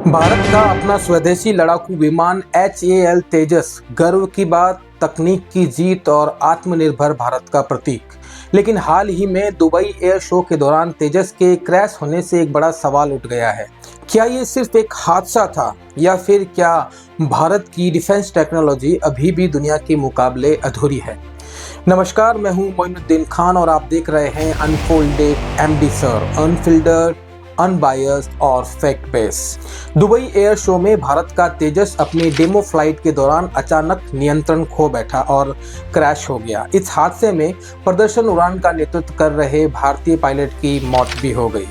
भारत का अपना स्वदेशी लड़ाकू विमान HAL तेजस गर्व की बात, तकनीक की जीत और आत्मनिर्भर भारत का प्रतीक। लेकिन हाल ही में दुबई एयर शो के दौरान तेजस के क्रैश होने से एक बड़ा सवाल उठ गया है। क्या ये सिर्फ एक हादसा था या फिर क्या भारत की डिफेंस टेक्नोलॉजी अभी भी दुनिया के मुकाबले अधूरी है? नमस्कार, मैं हूं मोइनुद्दीन खान और आप देख रहे हैं unfolded MD sir, unfiltered, unbiased और fact base. Dubai air show में भारत का तेजस अपनी डेमो फ्लाइट के दौरान अचानक नियंत्रण खो बैठा और क्रैश हो गया। इस हादसे में प्रदर्शन उड़ान का नेतृत्व कर रहे भारतीय पायलट की मौत भी हो गई।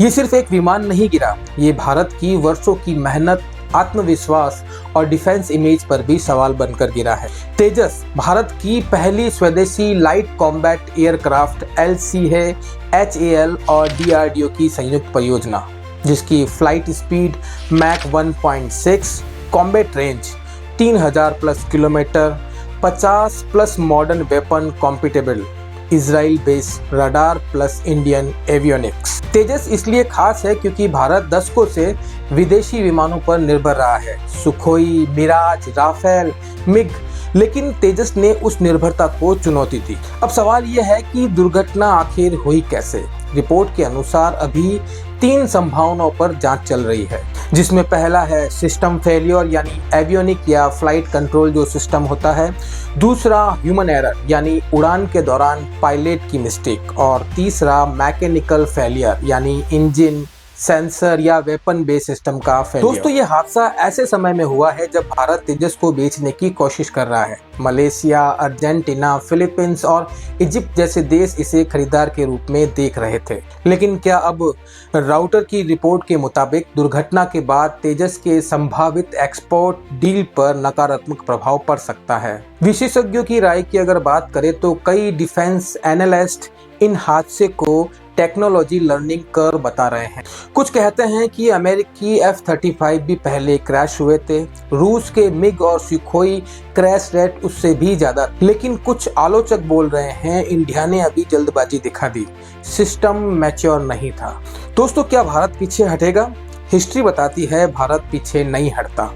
ये सिर्फ एक विमान नहीं गिरा, ये भारत की वर्षों की मेहनत, आत्मविश्वास और डिफेंस इमेज पर भी सवाल बनकर गिरा है। तेजस भारत की पहली स्वदेशी लाइट कॉम्बैट एयरक्राफ्ट LC है, HAL और DRDO की संयुक्त परियोजना, जिसकी flight speed mach 1.6, combat range 3000 plus किलोमीटर, 50 plus modern weapon compatible Israel based radar plus Indian avionics. Tejas इसलिए खास है क्योंकि भारत दशकों से विदेशी विमानों पर निर्भर रहा है, सुखोई, मिराज, राफेल, मिग, लेकिन तेजस ने उस निर्भरता को चुनौती दी। अब सवाल यह है कि दुर्घटना आखिर हुई कैसे? रिपोर्ट के अनुसार अभी 3 संभावनाओं पर जांच चल रही है, जिसमें पहला है सिस्टम फेलियर यानी एवियोनिक या फ्लाइट कंट्रोल जो सिस्टम होता है, दूसरा ह्यूमन एरर यानी उड़ान के दौरान पायलट की मिस्टेक, और तीसरा मैकेनिकल फेलियर यानी इंजन, सेंसर या वेपन बेस सिस्टम का फेलियर। दोस्तों, ये हादसा ऐसे समय में हुआ है जब भारत तेजस को बेचने की कोशिश कर रहा है। मलेशिया, अर्जेंटीना, फिलीपींस और इजिप्ट जैसे देश इसे खरीदार के रूप में देख रहे थे। लेकिन क्या अब राउटर की रिपोर्ट के मुताबिक दुर्घटना के बाद तेजस के संभावित एक्सपोर्ट डील पर नकारात्मक प्रभाव पड़ सकता है? विशेषज्ञों की राय की अगर बात करें तो कई डिफेंस एनालिस्ट इन हादसे को टेक्नोलॉजी लर्निंग कर्व बता रहे हैं। कुछ कहते हैं कि अमेरिकी F-35 भी पहले क्रैश हुए थे, रूस के मिग और सुखोई क्रैश रेट उससे भी ज्यादा। लेकिन कुछ आलोचक बोल रहे हैं इंडिया ने अभी जल्दबाजी दिखा दी, सिस्टम मैच्योर नहीं था। दोस्तों, क्या भारत पीछे हटेगा? हिस्ट्री बताती है भारत पीछे नहीं हटता।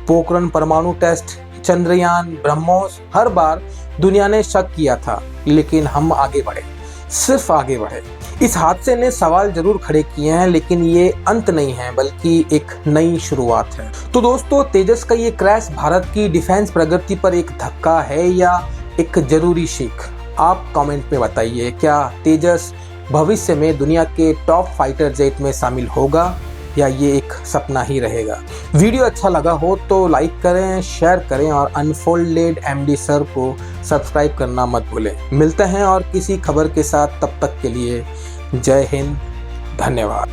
पोखरण परमाणु टेस्ट, चंद्रयान, ब्रह्मोस, हर बार दुनिया ने शक किया था, लेकिन हम आगे बढ़े, सिर्फ आगे बढ़े। इस हादसे ने सवाल जरूर खड़े किए हैं, लेकिन ये अंत नहीं है बल्कि एक नई शुरुआत है। तो दोस्तों, तेजस का ये क्रैश भारत की डिफेंस प्रगति पर एक धक्का है या एक जरूरी सीख? आप कमेंट में बताइए। क्या तेजस भविष्य में दुनिया के टॉप फाइटर जेट में शामिल होगा या ये एक सपना ही रहेगा? वीडियो अच्छा लगा हो तो लाइक करें, शेयर करें और अनफोल्डेड MD सर को सब्सक्राइब करना मत भूलें। मिलते हैं और किसी खबर के साथ, तब तक के लिए जय हिंद, धन्यवाद।